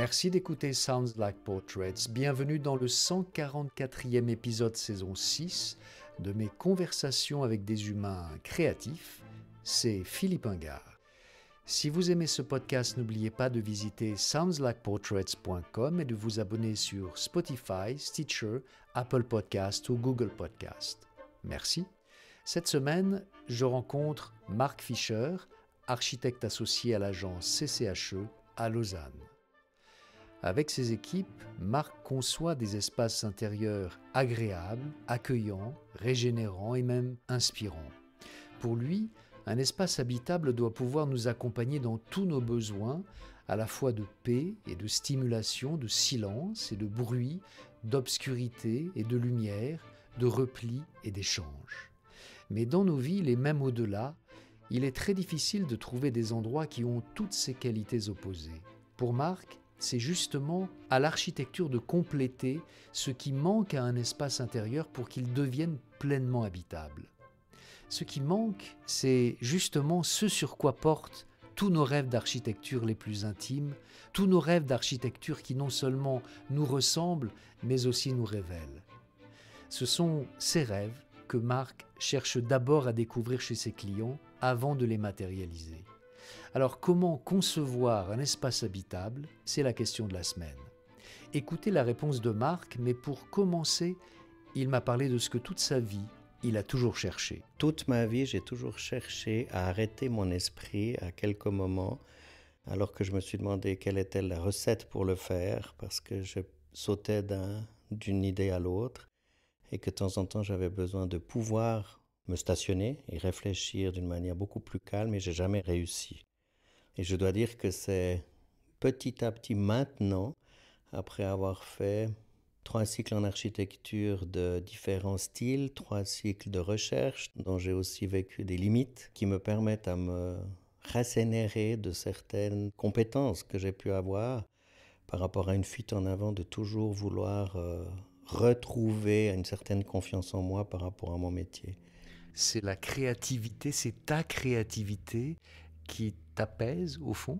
Merci d'écouter Sounds Like Portraits. Bienvenue dans le 144e épisode saison 6 de mes conversations avec des humains créatifs. C'est Philippe Ingard. Si vous aimez ce podcast, n'oubliez pas de visiter soundslikeportraits.com et de vous abonner sur Spotify, Stitcher, Apple Podcast ou Google Podcast. Merci. Cette semaine, je rencontre Marc Fischer, architecte associé à l'agence CCHE à Lausanne. Avec ses équipes, Marc conçoit des espaces intérieurs agréables, accueillants, régénérants et même inspirants. Pour lui, un espace habitable doit pouvoir nous accompagner dans tous nos besoins, à la fois de paix et de stimulation, de silence et de bruit, d'obscurité et de lumière, de repli et d'échange. Mais dans nos villes et même au-delà, il est très difficile de trouver des endroits qui ont toutes ces qualités opposées. Pour Marc, c'est justement à l'architecture de compléter ce qui manque à un espace intérieur pour qu'il devienne pleinement habitable. Ce qui manque, c'est justement ce sur quoi portent tous nos rêves d'architecture les plus intimes, tous nos rêves d'architecture qui non seulement nous ressemblent, mais aussi nous révèlent. Ce sont ces rêves que Marc cherche d'abord à découvrir chez ses clients avant de les matérialiser. Alors, comment concevoir un espace habitable ? C'est la question de la semaine. Écoutez la réponse de Marc, mais pour commencer, il m'a parlé de ce que toute sa vie, il a toujours cherché. Toute ma vie, j'ai toujours cherché à arrêter mon esprit à quelques moments, alors que je me suis demandé quelle était la recette pour le faire, parce que je sautais d'une idée à l'autre, et que de temps en temps, j'avais besoin de pouvoir me stationner et réfléchir d'une manière beaucoup plus calme, et j'ai jamais réussi. Et je dois dire que c'est petit à petit maintenant, après avoir fait 3 cycles en architecture de différents styles, 3 cycles de recherche, dont j'ai aussi vécu des limites, qui me permettent à me régénérer de certaines compétences que j'ai pu avoir par rapport à une fuite en avant de toujours vouloir retrouver une certaine confiance en moi par rapport à mon métier. C'est la créativité, c'est ta créativité qui t'apaise au fond ?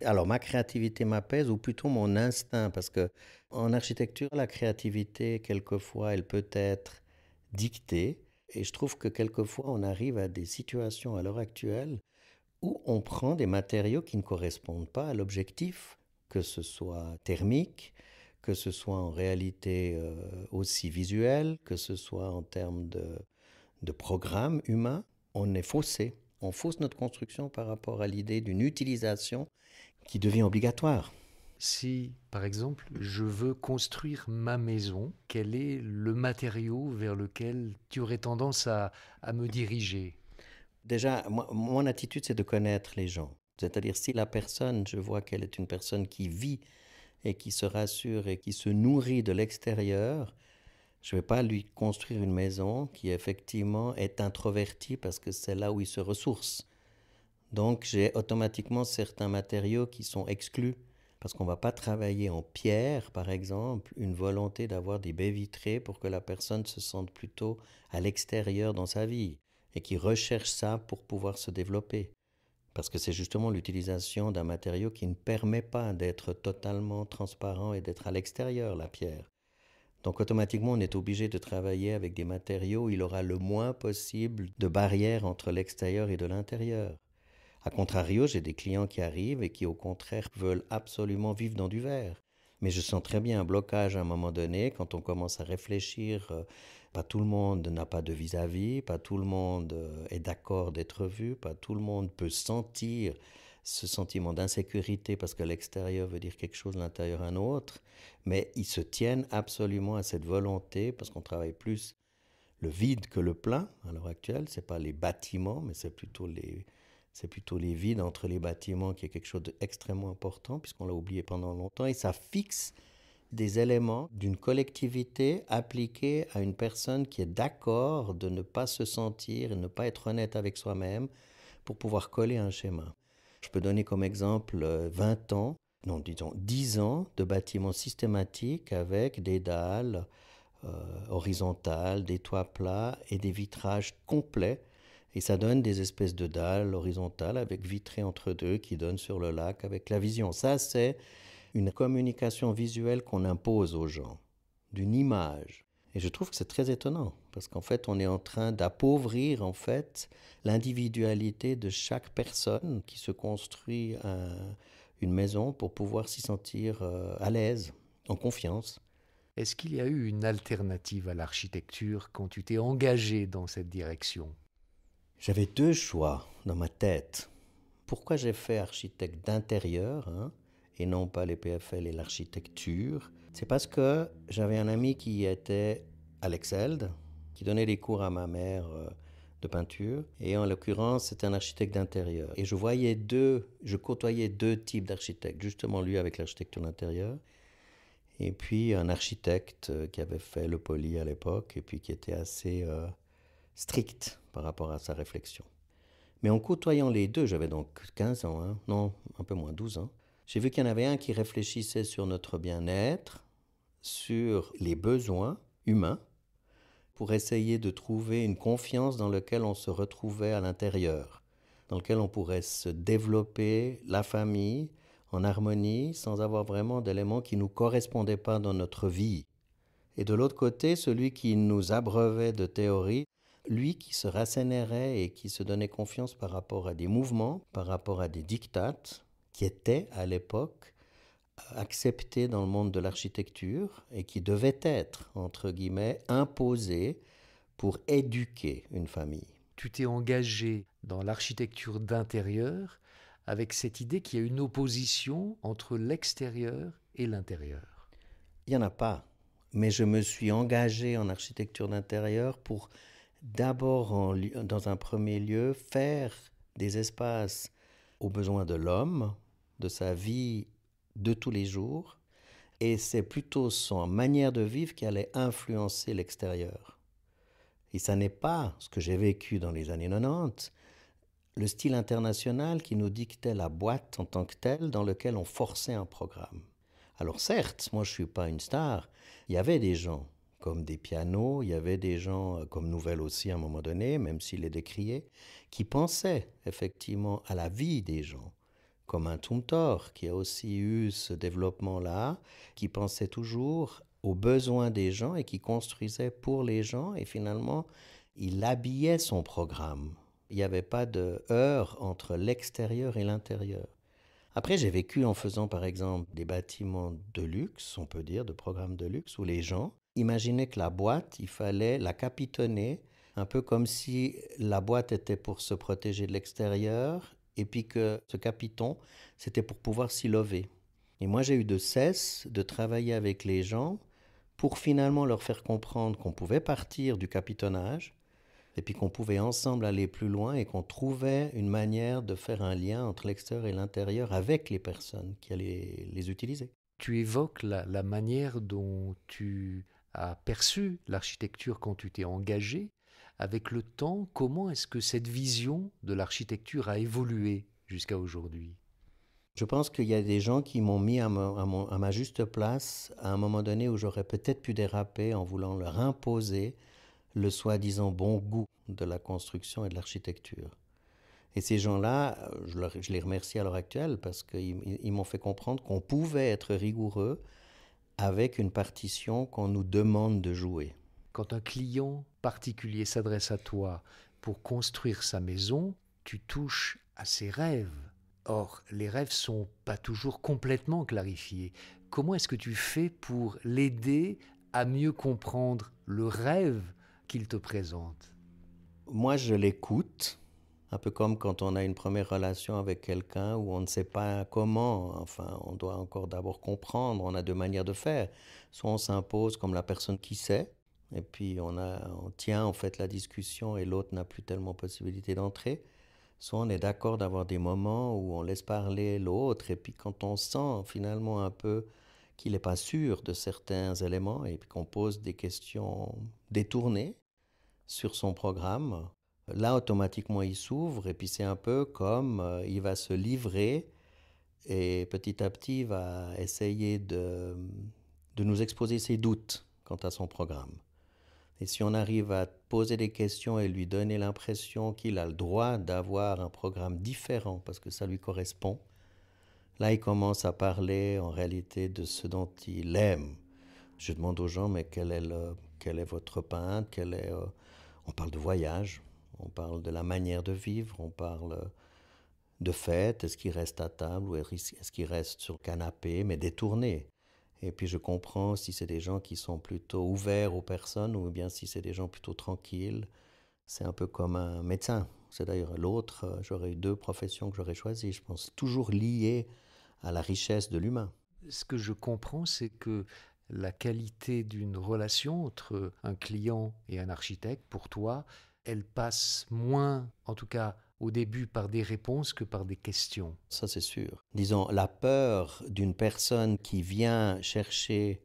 Alors ma créativité m'apaise, ou plutôt mon instinct, parce que en architecture, la créativité, quelquefois, elle peut être dictée, et je trouve que quelquefois, on arrive à des situations à l'heure actuelle où on prend des matériaux qui ne correspondent pas à l'objectif, que ce soit thermique, que ce soit en réalité aussi visuel, que ce soit en termes de programme humain. On est faussé. On fausse notre construction par rapport à l'idée d'une utilisation qui devient obligatoire. Si, par exemple, je veux construire ma maison, quel est le matériau vers lequel tu aurais tendance à me diriger ? Déjà, mon attitude, c'est de connaître les gens. C'est-à-dire, si la personne, je vois qu'elle est une personne qui vit et qui se rassure et qui se nourrit de l'extérieur, je ne vais pas lui construire une maison qui, effectivement, est introvertie parce que c'est là où il se ressource. Donc, j'ai automatiquement certains matériaux qui sont exclus parce qu'on ne va pas travailler en pierre, par exemple, une volonté d'avoir des baies vitrées pour que la personne se sente plutôt à l'extérieur dans sa vie et qui recherche ça pour pouvoir se développer. Parce que c'est justement l'utilisation d'un matériau qui ne permet pas d'être totalement transparent et d'être à l'extérieur, la pierre. Donc automatiquement, on est obligé de travailler avec des matériaux où il aura le moins possible de barrières entre l'extérieur et de l'intérieur. A contrario, j'ai des clients qui arrivent et qui au contraire veulent absolument vivre dans du verre. Mais je sens très bien un blocage à un moment donné quand on commence à réfléchir. Pas tout le monde n'a pas de vis-à-vis, pas tout le monde est d'accord d'être vu, pas tout le monde peut sentir ce sentiment d'insécurité parce que l'extérieur veut dire quelque chose, l'intérieur un autre. Mais ils se tiennent absolument à cette volonté parce qu'on travaille plus le vide que le plein à l'heure actuelle. C'est pas les bâtiments, mais c'est plutôt les vides entre les bâtiments qui est quelque chose d'extrêmement important puisqu'on l'a oublié pendant longtemps, et ça fixe des éléments d'une collectivité appliqués à une personne qui est d'accord de ne pas se sentir et ne pas être honnête avec soi-même pour pouvoir coller un schéma. Je peux donner comme exemple 10 ans de bâtiments systématiques avec des dalles horizontales, des toits plats et des vitrages complets. Et ça donne des espèces de dalles horizontales avec vitrées entre deux qui donnent sur le lac avec la vision. Ça, c'est une communication visuelle qu'on impose aux gens, d'une image. Et je trouve que c'est très étonnant, parce qu'en fait, on est en train d'appauvrir en fait l'individualité de chaque personne qui se construit une maison pour pouvoir s'y sentir à l'aise, en confiance. Est-ce qu'il y a eu une alternative à l'architecture quand tu t'es engagé dans cette direction? J'avais deux choix dans ma tête. Pourquoi j'ai fait architecte d'intérieur, et non pas les PFL et l'architecture? C'est parce que j'avais un ami qui était à l'Excelde, qui donnait des cours à ma mère de peinture, et en l'occurrence c'était un architecte d'intérieur. Et je côtoyais deux types d'architectes, justement lui avec l'architecture d'intérieur, et puis un architecte qui avait fait le Poly à l'époque, et puis qui était assez strict par rapport à sa réflexion. Mais en côtoyant les deux, j'avais donc 15 ans, non, un peu moins, 12 ans, j'ai vu qu'il y en avait un qui réfléchissait sur notre bien-être, sur les besoins humains, pour essayer de trouver une confiance dans laquelle on se retrouvait à l'intérieur, dans laquelle on pourrait se développer la famille en harmonie sans avoir vraiment d'éléments qui ne nous correspondaient pas dans notre vie. Et de l'autre côté, celui qui nous abreuvait de théories, lui qui se rassénérait et qui se donnait confiance par rapport à des mouvements, par rapport à des dictates qui étaient à l'époque acceptés dans le monde de l'architecture et qui devaient être, entre guillemets, imposés pour éduquer une famille. Tu t'es engagé dans l'architecture d'intérieur avec cette idée qu'il y a une opposition entre l'extérieur et l'intérieur. Il n'y en a pas, mais je me suis engagé en architecture d'intérieur pour d'abord, dans un premier lieu, faire des espaces aux besoins de l'homme, de sa vie de tous les jours, et c'est plutôt son manière de vivre qui allait influencer l'extérieur. Et ça n'est pas ce que j'ai vécu dans les années 90, le style international qui nous dictait la boîte en tant que telle dans lequel on forçait un programme. Alors certes, moi je ne suis pas une star, il y avait des gens comme des pianos, il y avait des gens comme Nouvelle aussi à un moment donné, même s'il les décriait, qui pensaient effectivement à la vie des gens, comme un Zumthor qui a aussi eu ce développement-là, qui pensait toujours aux besoins des gens et qui construisait pour les gens et finalement il habillait son programme. Il n'y avait pas de heurt entre l'extérieur et l'intérieur. Après, j'ai vécu en faisant par exemple des bâtiments de luxe, on peut dire, de programmes de luxe, où les gens imaginaient que la boîte, il fallait la capitonner, un peu comme si la boîte était pour se protéger de l'extérieur, et puis que ce capiton, c'était pour pouvoir s'y lever. Et moi, j'ai eu de cesse de travailler avec les gens pour finalement leur faire comprendre qu'on pouvait partir du capitonnage, et puis qu'on pouvait ensemble aller plus loin et qu'on trouvait une manière de faire un lien entre l'extérieur et l'intérieur avec les personnes qui allaient les utiliser. Tu évoques la manière dont tu as perçu l'architecture quand tu t'es engagé. Avec le temps, comment est-ce que cette vision de l'architecture a évolué jusqu'à aujourd'hui? Je pense qu'il y a des gens qui m'ont mis à ma juste place à un moment donné où j'aurais peut-être pu déraper en voulant leur imposer le soi-disant bon goût de la construction et de l'architecture. Et ces gens-là, je les remercie à l'heure actuelle parce qu'ils m'ont fait comprendre qu'on pouvait être rigoureux avec une partition qu'on nous demande de jouer. Quand un client particulier s'adresse à toi pour construire sa maison, tu touches à ses rêves. Or, les rêves sont pas toujours complètement clarifiés. Comment est-ce que tu fais pour l'aider à mieux comprendre le rêve qu'il te présente? Moi, je l'écoute, un peu comme quand on a une première relation avec quelqu'un où on ne sait pas comment, enfin, on doit encore d'abord comprendre, on a deux manières de faire. Soit on s'impose comme la personne qui sait, et puis on tient en fait la discussion et l'autre n'a plus tellement possibilité d'entrer. Soit on est d'accord d'avoir des moments où on laisse parler l'autre, et puis quand on sent finalement un peu qu'il n'est pas sûr de certains éléments, et puis qu'on pose des questions détournées sur son programme, là automatiquement il s'ouvre, et puis c'est un peu comme il va se livrer, et petit à petit il va essayer de nous exposer ses doutes quant à son programme. Et si on arrive à poser des questions et lui donner l'impression qu'il a le droit d'avoir un programme différent parce que ça lui correspond, Là, il commence à parler en réalité de ce dont il aime. Je demande aux gens, mais quel est votre peintre, on parle de voyage, on parle de la manière de vivre, on parle de fête, est-ce qu'il reste à table ou est-ce qu'il reste sur le canapé, mais détourné. Et puis je comprends si c'est des gens qui sont plutôt ouverts aux personnes ou bien si c'est des gens plutôt tranquilles. C'est un peu comme un médecin. C'est d'ailleurs l'autre, j'aurais eu deux professions que j'aurais choisies, je pense, toujours liées à la richesse de l'humain. Ce que je comprends, c'est que la qualité d'une relation entre un client et un architecte, pour toi, elle passe moins, en tout cas au début, par des réponses que par des questions. Ça, c'est sûr. Disons, la peur d'une personne qui vient chercher.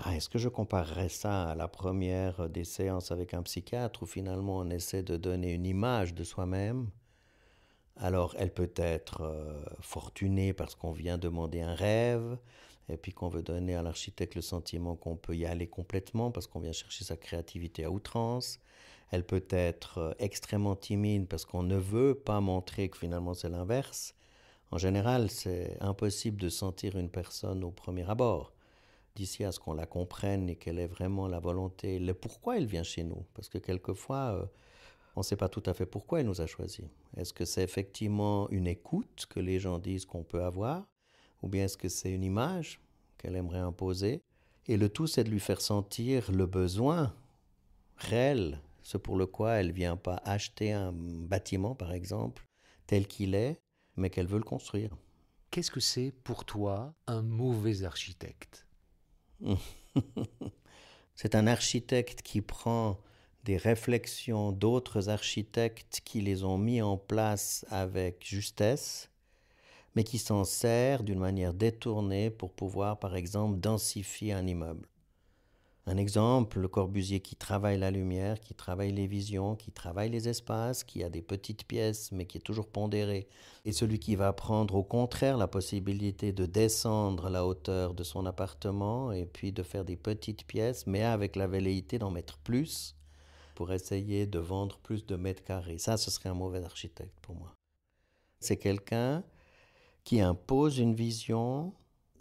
Est-ce que je comparerais ça à la première des séances avec un psychiatre où finalement on essaie de donner une image de soi-même? Alors, elle peut être fortunée parce qu'on vient demander un rêve et puis qu'on veut donner à l'architecte le sentiment qu'on peut y aller complètement parce qu'on vient chercher sa créativité à outrance. Elle peut être extrêmement timide parce qu'on ne veut pas montrer que finalement c'est l'inverse. En général, c'est impossible de sentir une personne au premier abord, d'ici à ce qu'on la comprenne et qu'elle ait vraiment la volonté, le pourquoi elle vient chez nous. Parce que quelquefois, on ne sait pas tout à fait pourquoi elle nous a choisis. Est-ce que c'est effectivement une écoute que les gens disent qu'on peut avoir, ou bien est-ce que c'est une image qu'elle aimerait imposer? Et le tout, c'est de lui faire sentir le besoin réel, ce pour le quoi elle ne vient pas acheter un bâtiment, par exemple, tel qu'il est, mais qu'elle veut le construire. Qu'est-ce que c'est pour toi un mauvais architecte? C'est un architecte qui prend des réflexions d'autres architectes qui les ont mis en place avec justesse, mais qui s'en sert d'une manière détournée pour pouvoir, par exemple, densifier un immeuble. Un exemple, Le Corbusier qui travaille la lumière, qui travaille les visions, qui travaille les espaces, qui a des petites pièces mais qui est toujours pondéré. Et celui qui va prendre au contraire la possibilité de descendre la hauteur de son appartement et puis de faire des petites pièces mais avec la velléité d'en mettre plus pour essayer de vendre plus de mètres carrés. Ça, ce serait un mauvais architecte pour moi. C'est quelqu'un qui impose une vision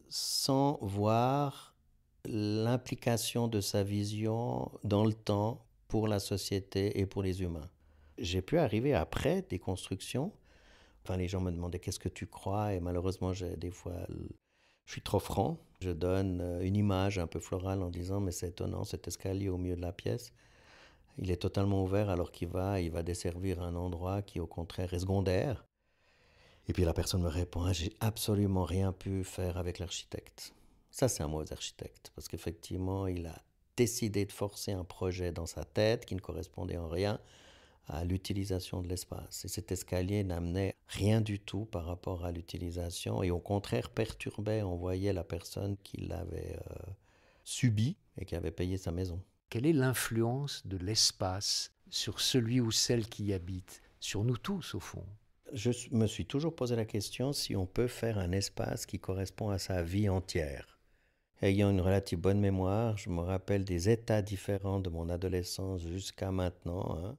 sans voir l'implication de sa vision dans le temps pour la société et pour les humains. J'ai pu arriver après des constructions. Enfin, les gens me demandaient qu'est-ce que tu crois et malheureusement, des fois, je suis trop franc. Je donne une image un peu florale en disant mais c'est étonnant, cet escalier au milieu de la pièce, il est totalement ouvert alors il va desservir un endroit qui au contraire est secondaire. Et puis la personne me répond j'ai absolument rien pu faire avec l'architecte. Ça, c'est un mauvais architecte, parce qu'effectivement, il a décidé de forcer un projet dans sa tête qui ne correspondait en rien à l'utilisation de l'espace. Et cet escalier n'amenait rien du tout par rapport à l'utilisation, et au contraire perturbait, on voyait la personne qui l'avait subi et qui avait payé sa maison. Quelle est l'influence de l'espace sur celui ou celle qui y habite, sur nous tous au fond? Je me suis toujours posé la question si on peut faire un espace qui correspond à sa vie entière. Ayant une relative bonne mémoire, je me rappelle des états différents de mon adolescence jusqu'à maintenant,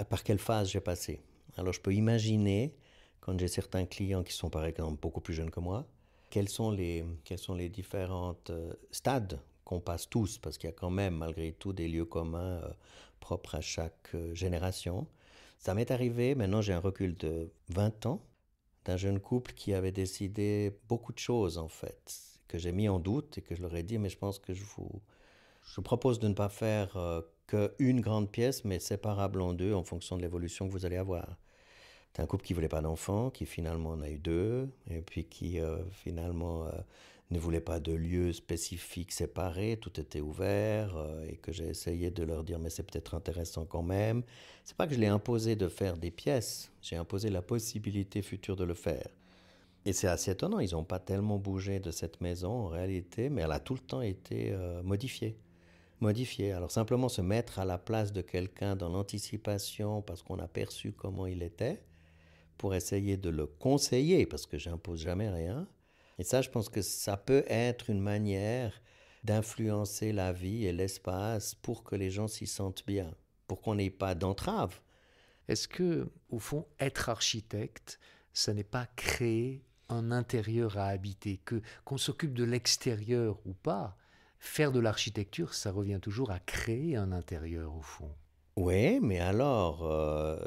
par quelle phase j'ai passé. Alors je peux imaginer, quand j'ai certains clients qui sont par exemple beaucoup plus jeunes que moi, quels sont les différents stades qu'on passe tous, parce qu'il y a quand même malgré tout des lieux communs propres à chaque génération. Ça m'est arrivé, maintenant j'ai un recul de 20 ans, d'un jeune couple qui avait décidé beaucoup de choses en fait, que j'ai mis en doute et que je leur ai dit mais je pense que je vous propose de ne pas faire qu'une grande pièce mais séparable en deux en fonction de l'évolution que vous allez avoir. C'est un couple qui ne voulait pas d'enfants, qui finalement en a eu deux, et puis qui finalement ne voulait pas de lieux spécifiques séparés, tout était ouvert, et que j'ai essayé de leur dire mais c'est peut-être intéressant quand même. C'est pas que je l'ai imposé de faire des pièces, j'ai imposé la possibilité future de le faire. Et c'est assez étonnant, ils n'ont pas tellement bougé de cette maison en réalité, mais elle a tout le temps été modifiée. Modifiée. Alors simplement se mettre à la place de quelqu'un dans l'anticipation parce qu'on a perçu comment il était, pour essayer de le conseiller, parce que j'impose jamais rien. Et ça, je pense que ça peut être une manière d'influencer la vie et l'espace pour que les gens s'y sentent bien, pour qu'on n'ait pas d'entrave. Est-ce que, au fond, être architecte, ça n'est pas créer un intérieur à habiter, qu'on s'occupe de l'extérieur ou pas. Faire de l'architecture, ça revient toujours à créer un intérieur au fond. Oui, mais alors,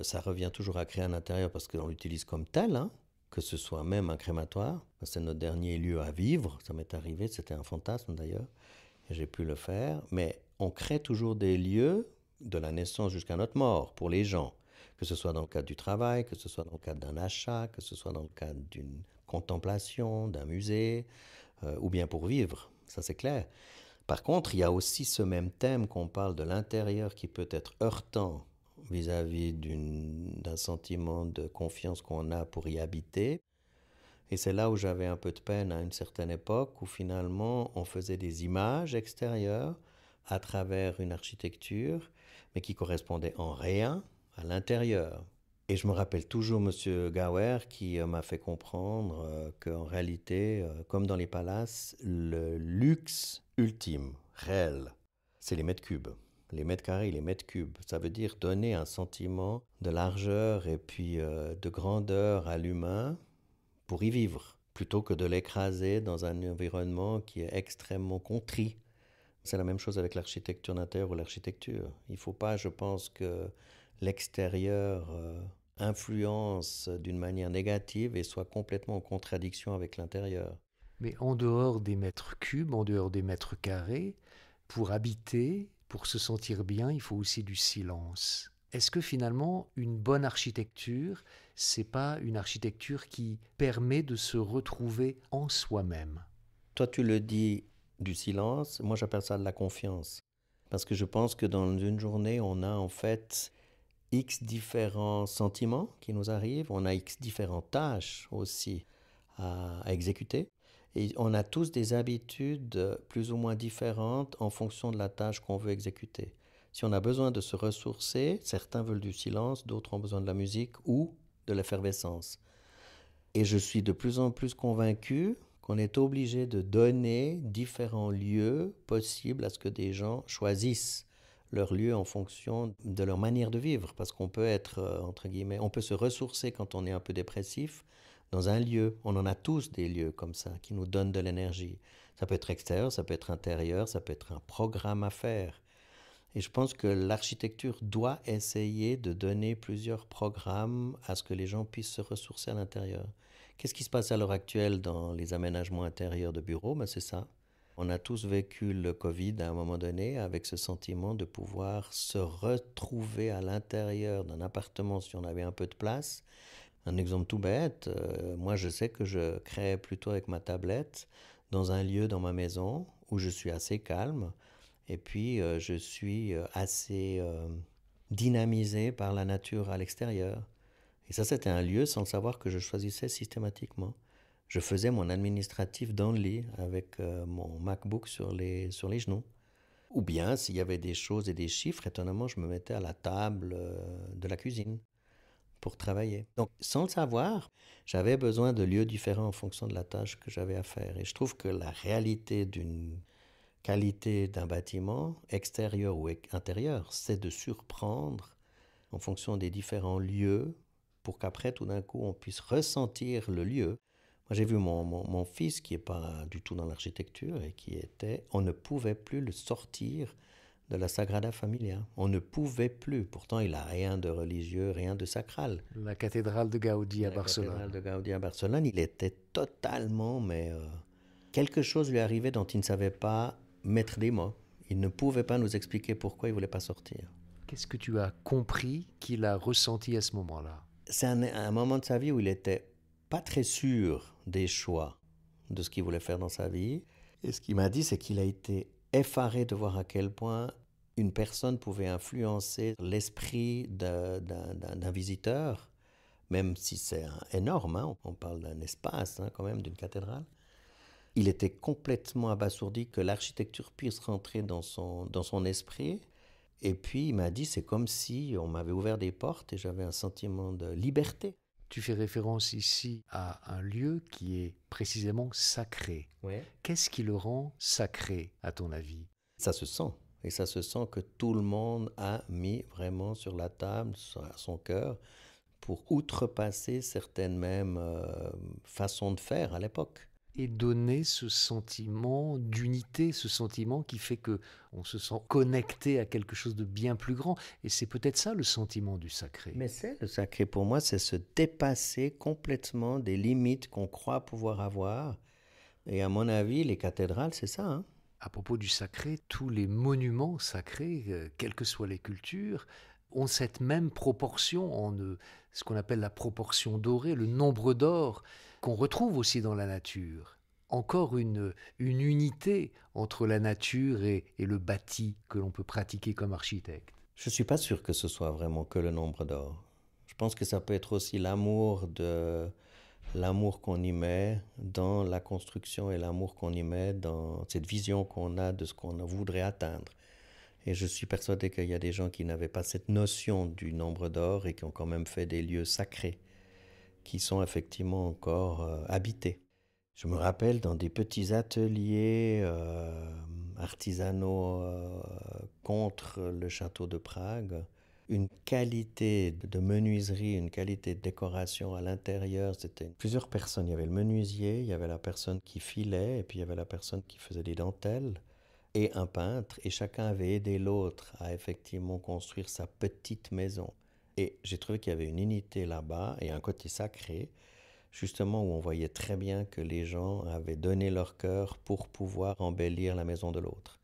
ça revient toujours à créer un intérieur parce qu'on l'utilise comme tel, hein, que ce soit même un crématoire. C'est notre dernier lieu à vivre, ça m'est arrivé, c'était un fantasme d'ailleurs, et j'ai pu le faire. Mais on crée toujours des lieux de la naissance jusqu'à notre mort pour les gens, que ce soit dans le cadre du travail, que ce soit dans le cadre d'un achat, que ce soit dans le cadre d'une contemplation, d'un musée, ou bien pour vivre, ça c'est clair. Par contre, il y a aussi ce même thème qu'on parle de l'intérieur qui peut être heurtant vis-à-vis d'un sentiment de confiance qu'on a pour y habiter. Et c'est là où j'avais un peu de peine à une certaine époque, où finalement on faisait des images extérieures à travers une architecture, mais qui correspondaient en rien à l'intérieur. Et je me rappelle toujours Monsieur Gauer qui m'a fait comprendre qu'en réalité, comme dans les palaces, le luxe ultime, réel, c'est les mètres cubes. Les mètres carrés, les mètres cubes. Ça veut dire donner un sentiment de largeur et puis de grandeur à l'humain pour y vivre, plutôt que de l'écraser dans un environnement qui est extrêmement contrit. C'est la même chose avec l'architecture d'intérieur ou l'architecture. Il ne faut pas, je pense, que l'extérieur influence d'une manière négative et soit complètement en contradiction avec l'intérieur. Mais en dehors des mètres cubes, en dehors des mètres carrés, pour habiter, pour se sentir bien, il faut aussi du silence. Est-ce que finalement, une bonne architecture, c'est pas une architecture qui permet de se retrouver en soi-même? Toi, tu le dis du silence, moi j'appelle ça de la confiance. Parce que je pense que dans une journée, on a en fait X différents sentiments qui nous arrivent, on a X différentes tâches aussi à exécuter. Et on a tous des habitudes plus ou moins différentes en fonction de la tâche qu'on veut exécuter. Si on a besoin de se ressourcer, certains veulent du silence, d'autres ont besoin de la musique ou de l'effervescence. Et je suis de plus en plus convaincu qu'on est obligé de donner différents lieux possibles à ce que des gens choisissent leur lieu en fonction de leur manière de vivre. Parce qu'on peut être, entre guillemets, on peut se ressourcer quand on est un peu dépressif dans un lieu. On en a tous des lieux comme ça qui nous donnent de l'énergie. Ça peut être extérieur, ça peut être intérieur, ça peut être un programme à faire. Et je pense que l'architecture doit essayer de donner plusieurs programmes à ce que les gens puissent se ressourcer à l'intérieur. Qu'est-ce qui se passe à l'heure actuelle dans les aménagements intérieurs de bureaux? Ben c'est ça. On a tous vécu le Covid à un moment donné avec ce sentiment de pouvoir se retrouver à l'intérieur d'un appartement si on avait un peu de place. Un exemple tout bête, moi je sais que je crée plutôt avec ma tablette dans un lieu dans ma maison où je suis assez calme et puis je suis assez dynamisé par la nature à l'extérieur. Et ça, c'était un lieu sans le savoir que je choisissais systématiquement. Je faisais mon administratif dans le lit avec mon MacBook sur les genoux. Ou bien, s'il y avait des choses et des chiffres, étonnamment, je me mettais à la table de la cuisine pour travailler. Donc, sans le savoir, j'avais besoin de lieux différents en fonction de la tâche que j'avais à faire. Et je trouve que la réalité d'une qualité d'un bâtiment, extérieur ou intérieur, c'est de surprendre en fonction des différents lieux pour qu'après, tout d'un coup, on puisse ressentir le lieu. Moi, j'ai vu mon fils qui n'est pas du tout dans l'architecture et qui était... On ne pouvait plus le sortir de la Sagrada Familia. On ne pouvait plus. Pourtant, il n'a rien de religieux, rien de sacral. La cathédrale de Gaudi à Barcelone. La cathédrale de Gaudi à Barcelone, il était totalement... mais quelque chose lui arrivait dont il ne savait pas mettre des mots. Il ne pouvait pas nous expliquer pourquoi il ne voulait pas sortir. Qu'est-ce que tu as compris qu'il a ressenti à ce moment-là? C'est un moment de sa vie où il n'était pas très sûr des choix de ce qu'il voulait faire dans sa vie. Et ce qu'il m'a dit, c'est qu'il a été effaré de voir à quel point une personne pouvait influencer l'esprit d'un visiteur, même si c'est énorme, hein, on parle d'un espace hein, quand même, d'une cathédrale. Il était complètement abasourdi que l'architecture puisse rentrer dans son esprit. Et puis il m'a dit, c'est comme si on m'avait ouvert des portes et j'avais un sentiment de liberté. Tu fais référence ici à un lieu qui est précisément sacré. Ouais. Qu'est-ce qui le rend sacré, à ton avis? Ça se sent. Et ça se sent que tout le monde a mis vraiment sur la table, à son cœur, pour outrepasser certaines mêmes façons de faire à l'époque. Et donner ce sentiment d'unité, ce sentiment qui fait que on se sent connecté à quelque chose de bien plus grand. Et c'est peut-être ça le sentiment du sacré. Mais c'est le sacré pour moi, c'est se dépasser complètement des limites qu'on croit pouvoir avoir. Et à mon avis, les cathédrales, c'est ça, hein. À propos du sacré, tous les monuments sacrés, quelles que soient les cultures, ont cette même proportion, ce qu'on appelle la proportion dorée, le nombre d'or, qu'on retrouve aussi dans la nature. Encore une unité entre la nature et le bâti que l'on peut pratiquer comme architecte. Je ne suis pas sûr que ce soit vraiment que le nombre d'or. Je pense que ça peut être aussi l'amour qu'on y met dans la construction et l'amour qu'on y met dans cette vision qu'on a de ce qu'on voudrait atteindre. Et je suis persuadé qu'il y a des gens qui n'avaient pas cette notion du nombre d'or et qui ont quand même fait des lieux sacrés qui sont effectivement encore habités. Je me rappelle dans des petits ateliers artisanaux contre le château de Prague, une qualité de menuiserie, une qualité de décoration à l'intérieur. C'était plusieurs personnes. Il y avait le menuisier, il y avait la personne qui filait, et puis il y avait la personne qui faisait des dentelles, et un peintre. Et chacun avait aidé l'autre à effectivement construire sa petite maison. Et j'ai trouvé qu'il y avait une unité là-bas et un côté sacré, justement où on voyait très bien que les gens avaient donné leur cœur pour pouvoir embellir la maison de l'autre.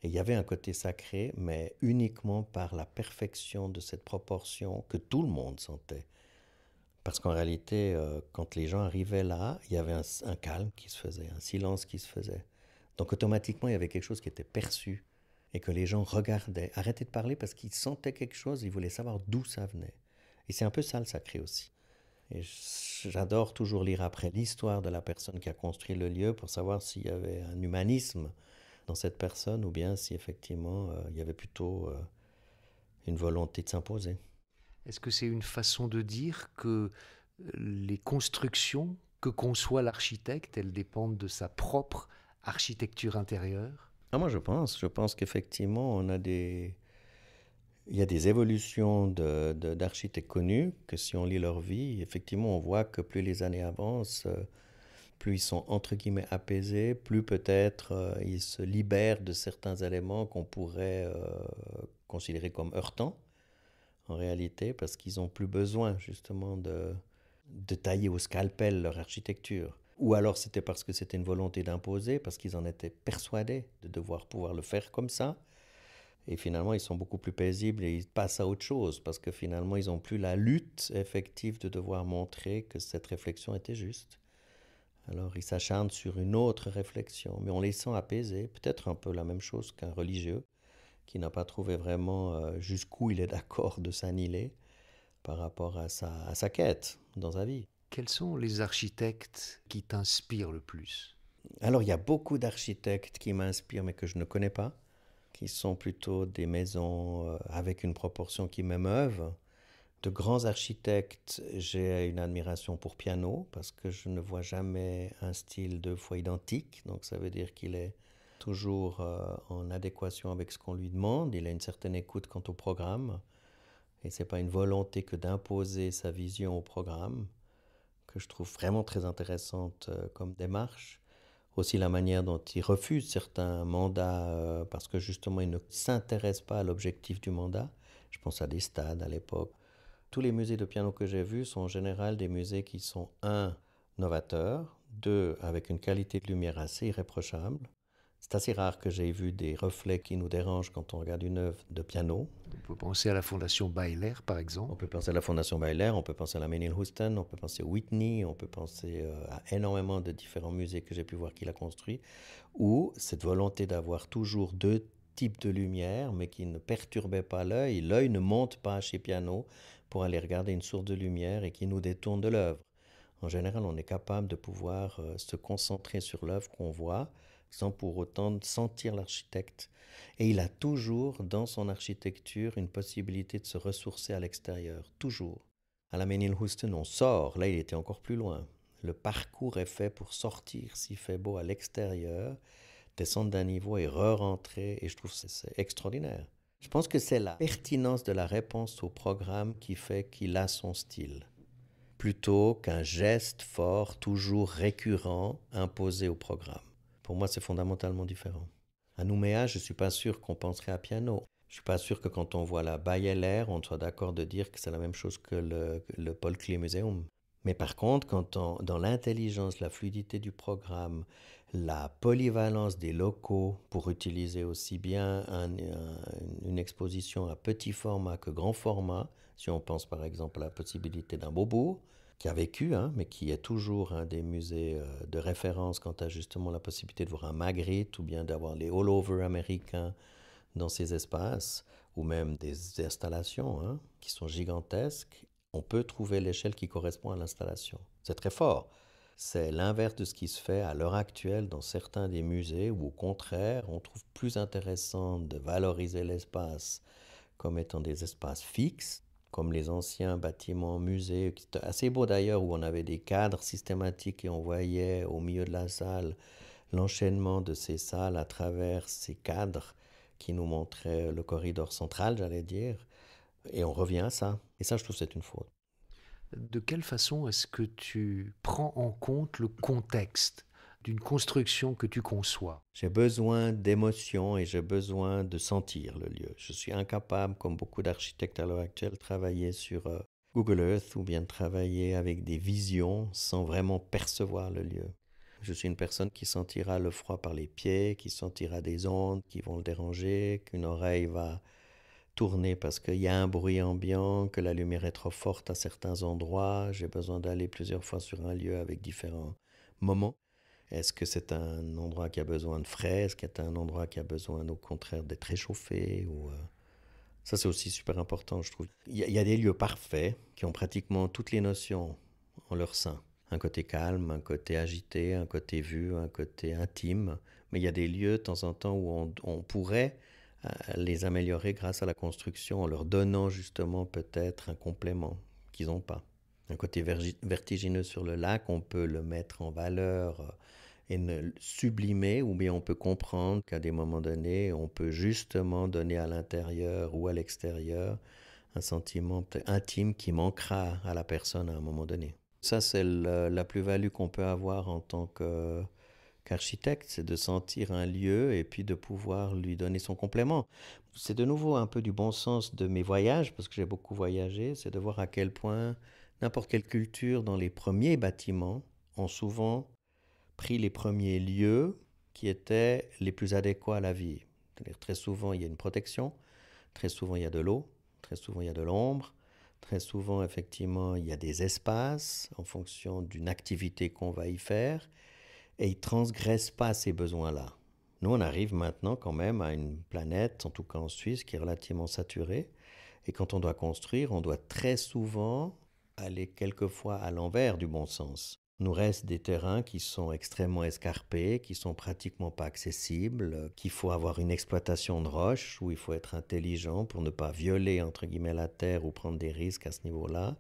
Et il y avait un côté sacré, mais uniquement par la perfection de cette proportion que tout le monde sentait. Parce qu'en réalité, quand les gens arrivaient là, il y avait un calme qui se faisait, un silence qui se faisait. Donc automatiquement, il y avait quelque chose qui était perçu et que les gens regardaient, arrêtaient de parler parce qu'ils sentaient quelque chose, ils voulaient savoir d'où ça venait. Et c'est un peu ça le sacré aussi. Et j'adore toujours lire après l'histoire de la personne qui a construit le lieu pour savoir s'il y avait un humanisme dans cette personne ou bien si effectivement il y avait plutôt une volonté de s'imposer. Est-ce que c'est une façon de dire que les constructions que conçoit l'architecte, elles dépendent de sa propre architecture intérieure? Ah, moi je pense qu'effectivement il y a des évolutions d'architectes connus que si on lit leur vie, effectivement on voit que plus les années avancent, plus ils sont entre guillemets apaisés, plus peut-être ils se libèrent de certains éléments qu'on pourrait considérer comme heurtants en réalité, parce qu'ils n'ont plus besoin justement de tailler au scalpel leur architecture. Ou alors c'était parce que c'était une volonté d'imposer, parce qu'ils en étaient persuadés de devoir pouvoir le faire comme ça. Et finalement, ils sont beaucoup plus paisibles et ils passent à autre chose, parce que finalement, ils n'ont plus la lutte effective de devoir montrer que cette réflexion était juste. Alors, ils s'acharnent sur une autre réflexion, mais on les sent apaisés, peut-être un peu la même chose qu'un religieux, qui n'a pas trouvé vraiment jusqu'où il est d'accord de s'annihiler par rapport à sa quête dans sa vie. Quels sont les architectes qui t'inspirent le plus? Alors, il y a beaucoup d'architectes qui m'inspirent, mais que je ne connais pas, qui sont plutôt des maisons avec une proportion qui m'émeuve. De grands architectes, j'ai une admiration pour piano, parce que je ne vois jamais un style deux fois identique, donc ça veut dire qu'il est toujours en adéquation avec ce qu'on lui demande, il a une certaine écoute quant au programme, et ce n'est pas une volonté que d'imposer sa vision au programme, que je trouve vraiment très intéressante comme démarche. Aussi la manière dont il refuse certains mandats parce que justement il ne s'intéresse pas à l'objectif du mandat. Je pense à des stades à l'époque. Tous les musées de piano que j'ai vus sont en général des musées qui sont, un, novateurs, deux, avec une qualité de lumière assez irréprochable. C'est assez rare que j'ai vu des reflets qui nous dérangent quand on regarde une œuvre de piano. On peut penser à la Fondation Baylor, par exemple. On peut penser à la Fondation Baylor, on peut penser à la Menil Houston, on peut penser à Whitney, on peut penser à énormément de différents musées que j'ai pu voir qu'il a construits, où cette volonté d'avoir toujours deux types de lumière, mais qui ne perturbaient pas l'œil. L'œil ne monte pas chez Piano pour aller regarder une source de lumière et qui nous détourne de l'œuvre. En général, on est capable de pouvoir se concentrer sur l'œuvre qu'on voit sans pour autant sentir l'architecte. Et il a toujours, dans son architecture, une possibilité de se ressourcer à l'extérieur, toujours. À la Menil Houston, on sort, là il était encore plus loin. Le parcours est fait pour sortir, s'il fait beau, à l'extérieur, descendre d'un niveau et re-rentrer, et je trouve que c'est extraordinaire. Je pense que c'est la pertinence de la réponse au programme qui fait qu'il a son style, plutôt qu'un geste fort, toujours récurrent, imposé au programme. Pour moi, c'est fondamentalement différent. À Nouméa, je ne suis pas sûr qu'on penserait à piano. Je ne suis pas sûr que quand on voit la Bayeler, on soit d'accord de dire que c'est la même chose que le Paul Klee Museum. Mais par contre, dans l'intelligence, la fluidité du programme, la polyvalence des locaux pour utiliser aussi bien une exposition à petit format que grand format, si on pense par exemple à la possibilité d'un Beaubourg, qui a vécu, mais qui est toujours un des musées de référence quant à justement la possibilité de voir un Magritte ou bien d'avoir les all-over américains dans ces espaces, ou même des installations qui sont gigantesques. On peut trouver l'échelle qui correspond à l'installation. C'est très fort. C'est l'inverse de ce qui se fait à l'heure actuelle dans certains des musées où, au contraire, on trouve plus intéressant de valoriser l'espace comme étant des espaces fixes, comme les anciens bâtiments musées, qui étaient assez beaux d'ailleurs, où on avait des cadres systématiques et on voyait au milieu de la salle l'enchaînement de ces salles à travers ces cadres qui nous montraient le corridor central, j'allais dire. Et on revient à ça. Et ça, je trouve que c'est une faute. De quelle façon est-ce que tu prends en compte le contexte d'une construction que tu conçois? J'ai besoin d'émotion et j'ai besoin de sentir le lieu. Je suis incapable, comme beaucoup d'architectes à l'heure actuelle, de travailler sur Google Earth ou bien de travailler avec des visions sans vraiment percevoir le lieu. Je suis une personne qui sentira le froid par les pieds, qui sentira des ondes qui vont le déranger, qu'une oreille va tourner parce qu'il y a un bruit ambiant, que la lumière est trop forte à certains endroits. J'ai besoin d'aller plusieurs fois sur un lieu avec différents moments. Est-ce que c'est un endroit qui a besoin de frais? Est-ce que c'est un endroit qui a besoin, au contraire, d'être réchauffé Ça, c'est aussi super important, je trouve. Il y a des lieux parfaits qui ont pratiquement toutes les notions en leur sein. Un côté calme, un côté agité, un côté vu, un côté intime. Mais il y a des lieux, de temps en temps, où on pourrait les améliorer grâce à la construction en leur donnant justement peut-être un complément qu'ils n'ont pas. Un côté vertigineux sur le lac, on peut le mettre en valeur et le sublimer, ou bien on peut comprendre qu'à des moments donnés, on peut justement donner à l'intérieur ou à l'extérieur un sentiment intime qui manquera à la personne à un moment donné. Ça, c'est la plus-value qu'on peut avoir en tant qu'architecte, c'est de sentir un lieu et puis de pouvoir lui donner son complément. C'est de nouveau un peu du bon sens de mes voyages, parce que j'ai beaucoup voyagé, c'est de voir à quel point n'importe quelle culture dans les premiers bâtiments ont souvent pris les premiers lieux qui étaient les plus adéquats à la vie. C'est-à-dire, très souvent, il y a une protection, très souvent, il y a de l'eau, très souvent, il y a de l'ombre, très souvent, effectivement, il y a des espaces en fonction d'une activité qu'on va y faire, et ils ne transgressent pas ces besoins-là. Nous, on arrive maintenant quand même à une planète, en tout cas en Suisse, qui est relativement saturée, et quand on doit construire, on doit très souvent aller quelquefois à l'envers du bon sens. Nous reste des terrains qui sont extrêmement escarpés, qui sont pratiquement pas accessibles, qu'il faut avoir une exploitation de roches, où il faut être intelligent pour ne pas violer entre guillemets la terre ou prendre des risques à ce niveau-là.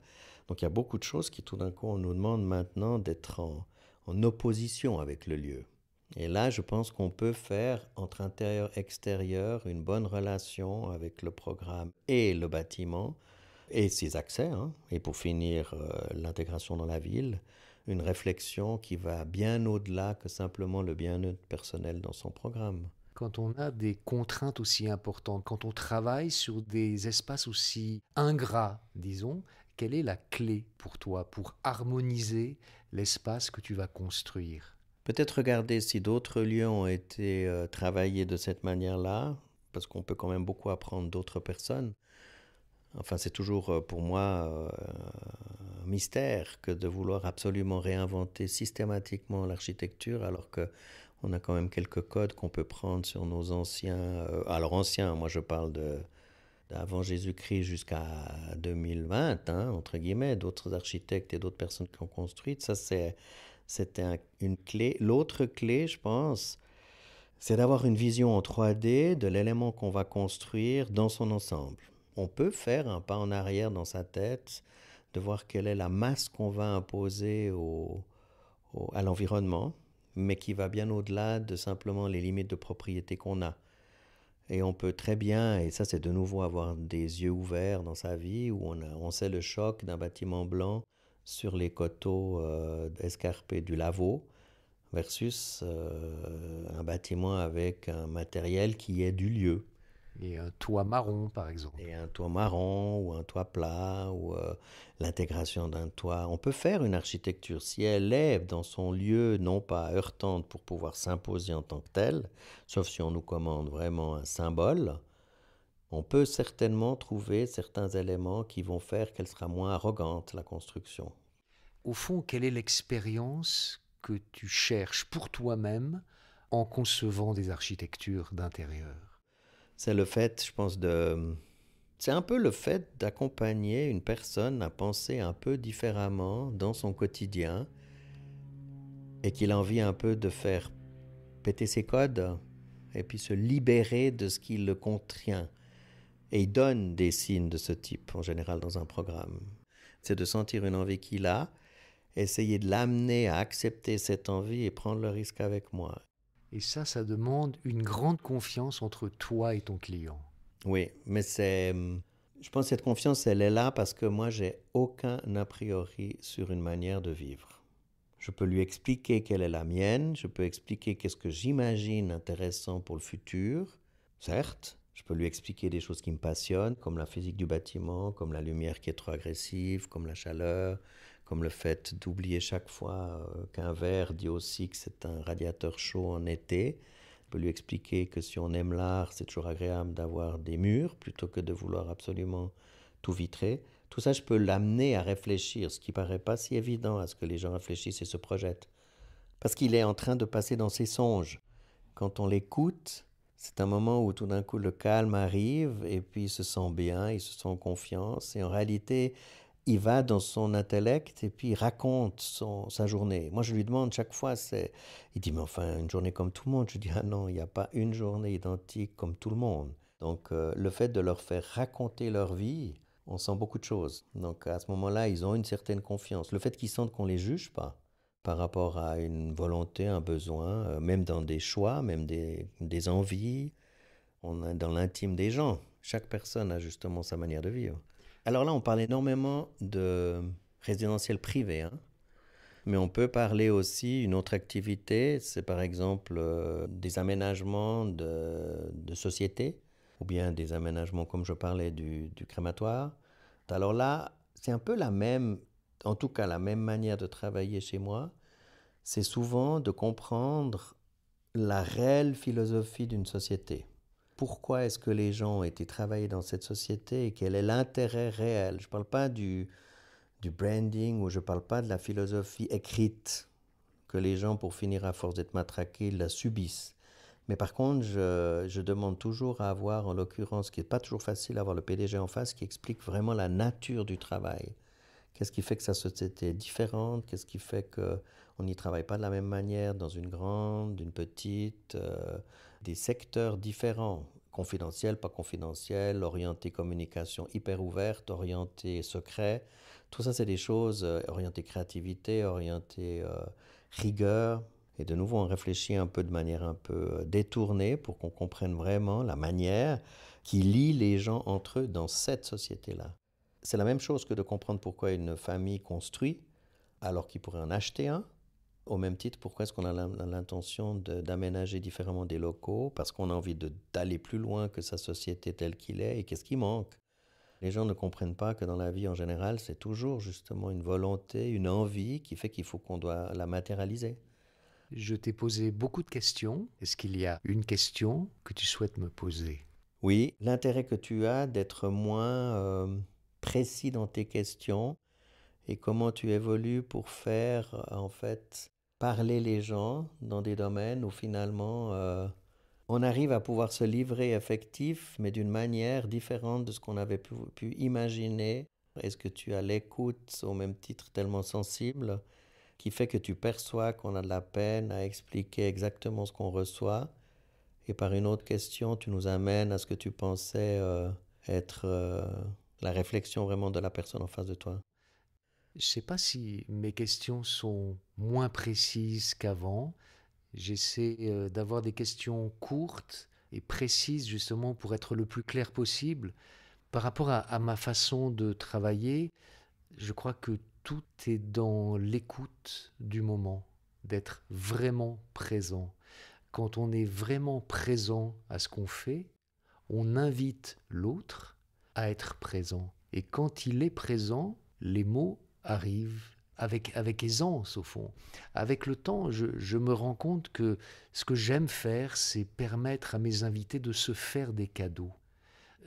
Donc il y a beaucoup de choses qui tout d'un coup on nous demande maintenant d'être en opposition avec le lieu. Et là, je pense qu'on peut faire entre intérieur et extérieur une bonne relation avec le programme et le bâtiment et ses accès, et pour finir l'intégration dans la ville, une réflexion qui va bien au-delà que simplement le bien-être personnel dans son programme. Quand on a des contraintes aussi importantes, quand on travaille sur des espaces aussi ingrats, disons, quelle est la clé pour toi pour harmoniser l'espace que tu vas construire? Peut-être regarder si d'autres lieux ont été travaillés de cette manière-là, parce qu'on peut quand même beaucoup apprendre d'autres personnes. Enfin, c'est toujours pour moi un mystère que de vouloir absolument réinventer systématiquement l'architecture, alors qu'on a quand même quelques codes qu'on peut prendre sur nos anciens. Alors anciens, moi je parle d'avant Jésus-Christ jusqu'à 2020, entre guillemets, d'autres architectes et d'autres personnes qui ont construit. Ça, c'était une clé. L'autre clé, je pense, c'est d'avoir une vision en 3D de l'élément qu'on va construire dans son ensemble. On peut faire un pas en arrière dans sa tête, de voir quelle est la masse qu'on va imposer à l'environnement, mais qui va bien au-delà de simplement les limites de propriété qu'on a. Et on peut très bien, et ça c'est de nouveau avoir des yeux ouverts dans sa vie, où on sait le choc d'un bâtiment blanc sur les coteaux escarpés du Lavaux versus un bâtiment avec un matériel qui est du lieu. Et un toit marron, par Et exemple. un toit marron ou un toit plat ou l'intégration d'un toit. On peut faire une architecture si elle est dans son lieu, non pas heurtante pour pouvoir s'imposer en tant que telle, sauf si on nous commande vraiment un symbole. On peut certainement trouver certains éléments qui vont faire qu'elle sera moins arrogante, la construction. Au fond, quelle est l'expérience que tu cherches pour toi-même en concevant des architectures d'intérieur? C'est le fait, je pense, C'est un peu le fait d'accompagner une personne à penser un peu différemment dans son quotidien et qu'il a envie un peu de faire péter ses codes et puis se libérer de ce qui le contraint. Et il donne des signes de ce type, en général, dans un programme. C'est de sentir une envie qu'il a, essayer de l'amener à accepter cette envie et prendre le risque avec moi. Et ça demande une grande confiance entre toi et ton client. Oui, mais je pense que cette confiance, elle est là parce que moi, j'ai aucun a priori sur une manière de vivre. Je peux lui expliquer quelle est la mienne, je peux expliquer qu'est-ce que j'imagine intéressant pour le futur, certes. Je peux lui expliquer des choses qui me passionnent, comme la physique du bâtiment, comme la lumière qui est trop agressive, comme la chaleur, comme le fait d'oublier chaque fois qu'un verre dit aussi que c'est un radiateur chaud en été. Je peux lui expliquer que si on aime l'art, c'est toujours agréable d'avoir des murs plutôt que de vouloir absolument tout vitrer. Tout ça, je peux l'amener à réfléchir, ce qui paraît pas si évident à ce que les gens réfléchissent et se projettent. Parce qu'il est en train de passer dans ses songes. Quand on l'écoute, c'est un moment où tout d'un coup le calme arrive et puis il se sent bien, il se sent en confiance. Et en réalité, il va dans son intellect et puis il raconte sa journée. Moi, je lui demande chaque fois, il dit, mais enfin, une journée comme tout le monde. Je dis, ah non, il n'y a pas une journée identique comme tout le monde. Donc, le fait de leur faire raconter leur vie, on sent beaucoup de choses. Donc, à ce moment-là, ils ont une certaine confiance. Le fait qu'ils sentent qu'on ne les juge pas par rapport à une volonté, un besoin, même dans des choix, même des envies, on est dans l'intime des gens. Chaque personne a justement sa manière de vivre. Alors là, on parle énormément de résidentiel privé, hein. Mais on peut parler aussi, une autre activité, c'est par exemple des aménagements de société, ou bien des aménagements, comme je parlais, du crématoire. Alors là, c'est un peu la même, en tout cas la même manière de travailler chez moi, c'est souvent de comprendre la réelle philosophie d'une société. Pourquoi est-ce que les gens ont été travaillés dans cette société et quel est l'intérêt réel? Je ne parle pas du branding ou je ne parle pas de la philosophie écrite que les gens, pour finir à force d'être matraqués, la subissent. Mais par contre, je demande toujours à avoir, en l'occurrence, ce qui n'est pas toujours facile, à avoir le PDG en face qui explique vraiment la nature du travail. Qu'est-ce qui fait que sa société est différente? Qu'est-ce qui fait qu'on n'y travaille pas de la même manière dans une grande, une petite, des secteurs différents, confidentiels, pas confidentiels, orientés communication hyper ouverte, orientés secret. Tout ça, c'est des choses orientées créativité, orientées rigueur. Et de nouveau, on réfléchit un peu de manière un peu détournée pour qu'on comprenne vraiment la manière qui lie les gens entre eux dans cette société-là. C'est la même chose que de comprendre pourquoi une famille construit alors qu'il pourrait en acheter un. Au même titre, pourquoi est-ce qu'on a l'intention d'aménager différemment des locaux? Parce qu'on a envie d'aller plus loin que sa société telle qu'il est. Et qu'est-ce qui manque? Les gens ne comprennent pas que dans la vie en général, c'est toujours justement une volonté, une envie qui fait qu'il faut qu'on doit la matérialiser. Je t'ai posé beaucoup de questions. Est-ce qu'il y a une question que tu souhaites me poser? Oui, l'intérêt que tu as d'être moins précis dans tes questions et comment tu évolues pour faire en fait parler les gens dans des domaines où finalement on arrive à pouvoir se livrer effectif, mais d'une manière différente de ce qu'on avait pu imaginer. Est-ce que tu as l'écoute au même titre tellement sensible qui fait que tu perçois qu'on a de la peine à expliquer exactement ce qu'on reçoit et par une autre question, tu nous amènes à ce que tu pensais être la réflexion vraiment de la personne en face de toi. Je ne sais pas si mes questions sont moins précises qu'avant. J'essaie d'avoir des questions courtes et précise justement pour être le plus clair possible. Par rapport à ma façon de travailler, je crois que tout est dans l'écoute du moment, d'être vraiment présent. Quand on est vraiment présent à ce qu'on fait, on invite l'autre à être présent. Et quand il est présent, les mots arrivent avec aisance au fond. Avec le temps, je me rends compte que ce que j'aime faire, c'est permettre à mes invités de se faire des cadeaux,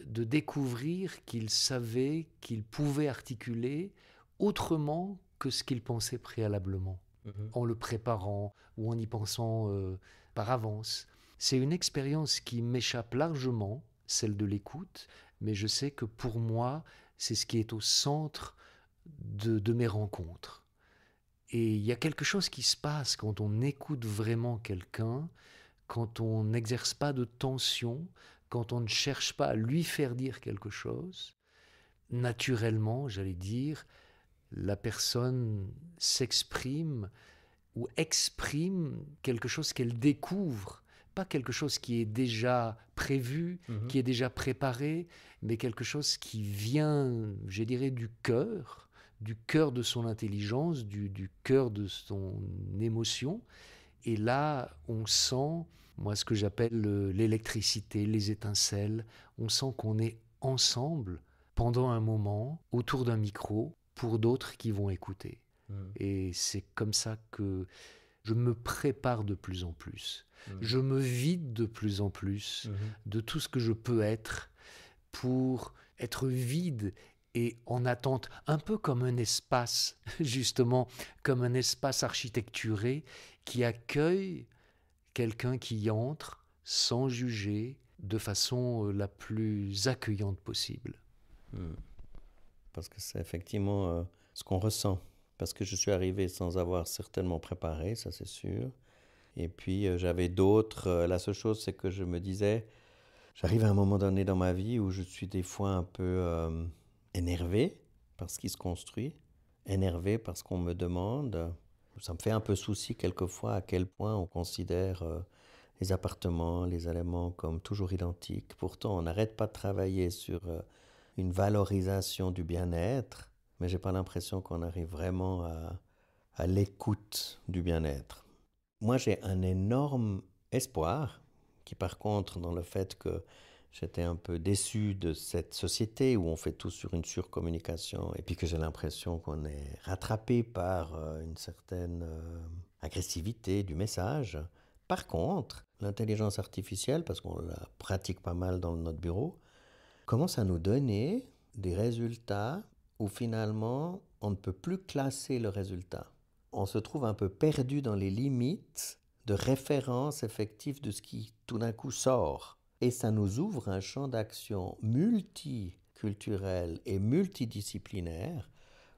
de découvrir qu'ils savaient qu'ils pouvaient articuler autrement que ce qu'ils pensaient préalablement, en le préparant ou en y pensant par avance. C'est une expérience qui m'échappe largement, celle de l'écoute, mais je sais que pour moi, c'est ce qui est au centre de mes rencontres. Et il y a quelque chose qui se passe quand on écoute vraiment quelqu'un, quand on n'exerce pas de tension, quand on ne cherche pas à lui faire dire quelque chose. Naturellement, j'allais dire, la personne s'exprime ou exprime quelque chose qu'elle découvre, pas quelque chose qui est déjà prévu, qui est déjà préparé, mais quelque chose qui vient, je dirais, du cœur de son intelligence, du cœur de son émotion. Et là, on sent, moi, ce que j'appelle l'électricité, les étincelles. On sent qu'on est ensemble pendant un moment, autour d'un micro, pour d'autres qui vont écouter. Et c'est comme ça que je me prépare de plus en plus. Je me vide de plus en plus de tout ce que je peux être pour être vide et en attente, un peu comme un espace, justement, comme un espace architecturé qui accueille quelqu'un qui y entre sans juger, de façon la plus accueillante possible. Parce que c'est effectivement ce qu'on ressent. Parce que je suis arrivé sans avoir certainement préparé, ça c'est sûr. Et puis j'avais d'autres. La seule chose, c'est que je me disais, j'arrive à un moment donné dans ma vie où je suis des fois un peu énervé par ce qui se construit, énervé par ce qu'on me demande. Ça me fait un peu souci quelquefois à quel point on considère les appartements, les éléments comme toujours identiques. Pourtant, on n'arrête pas de travailler sur une valorisation du bien-être, mais j'ai pas l'impression qu'on arrive vraiment à l'écoute du bien-être. Moi, j'ai un énorme espoir, qui par contre, dans le fait que j'étais un peu déçu de cette société où on fait tout sur une surcommunication et puis que j'ai l'impression qu'on est rattrapé par une certaine agressivité du message. Par contre, l'intelligence artificielle, parce qu'on la pratique pas mal dans notre bureau, commence à nous donner des résultats où finalement on ne peut plus classer le résultat. On se trouve un peu perdu dans les limites de référence effective de ce qui tout d'un coup sort. Et ça nous ouvre un champ d'action multiculturel et multidisciplinaire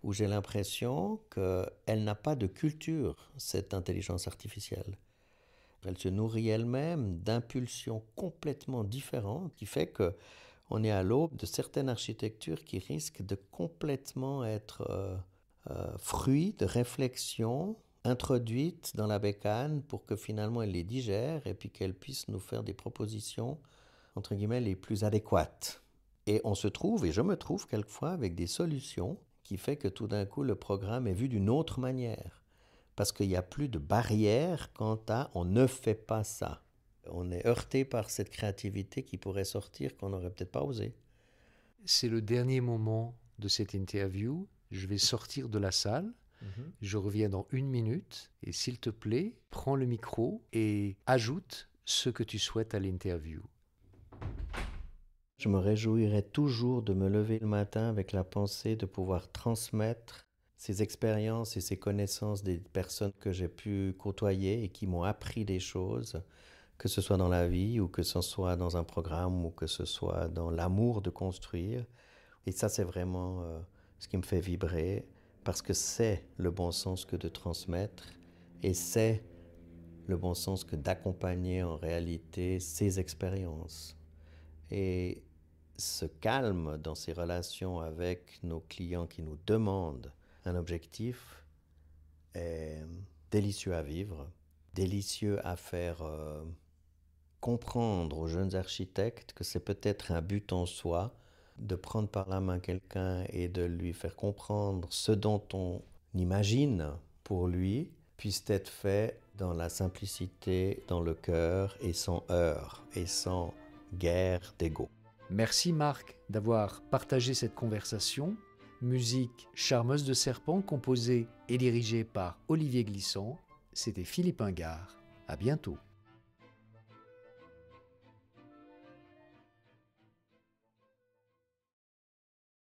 où j'ai l'impression qu'elle n'a pas de culture, cette intelligence artificielle. Elle se nourrit elle-même d'impulsions complètement différentes qui fait qu'on est à l'aube de certaines architectures qui risquent de complètement être fruits de réflexions introduites dans la bécane pour que finalement elle les digère et puis qu'elle puisse nous faire des propositions, entre guillemets, les plus adéquates. Et on se trouve, et je me trouve quelquefois avec des solutions qui fait que tout d'un coup le programme est vu d'une autre manière. Parce qu'il n'y a plus de barrière quant à on ne fait pas ça. On est heurté par cette créativité qui pourrait sortir qu'on n'aurait peut-être pas osé. C'est le dernier moment de cette interview. Je vais sortir de la salle. Je reviens dans 1 minute. Et s'il te plaît, prends le micro et ajoute ce que tu souhaites à l'interview. Je me réjouirais toujours de me lever le matin avec la pensée de pouvoir transmettre ces expériences et ces connaissances des personnes que j'ai pu côtoyer et qui m'ont appris des choses, que ce soit dans la vie ou que ce soit dans un programme ou que ce soit dans l'amour de construire. Et ça, c'est vraiment ce qui me fait vibrer parce que c'est le bon sens que de transmettre et c'est le bon sens que d'accompagner en réalité ces expériences. Et ce calme dans ces relations avec nos clients qui nous demandent un objectif est délicieux à vivre, délicieux à faire comprendre aux jeunes architectes que c'est peut-être un but en soi de prendre par la main quelqu'un et de lui faire comprendre ce dont on imagine pour lui puisse être fait dans la simplicité, dans le cœur et sans heurts et sans guerre d'ego. Merci Marc d'avoir partagé cette conversation. Musique Charmeuse de Serpent, composée et dirigée par Olivier Glissant. C'était Philippe Ingard. À bientôt.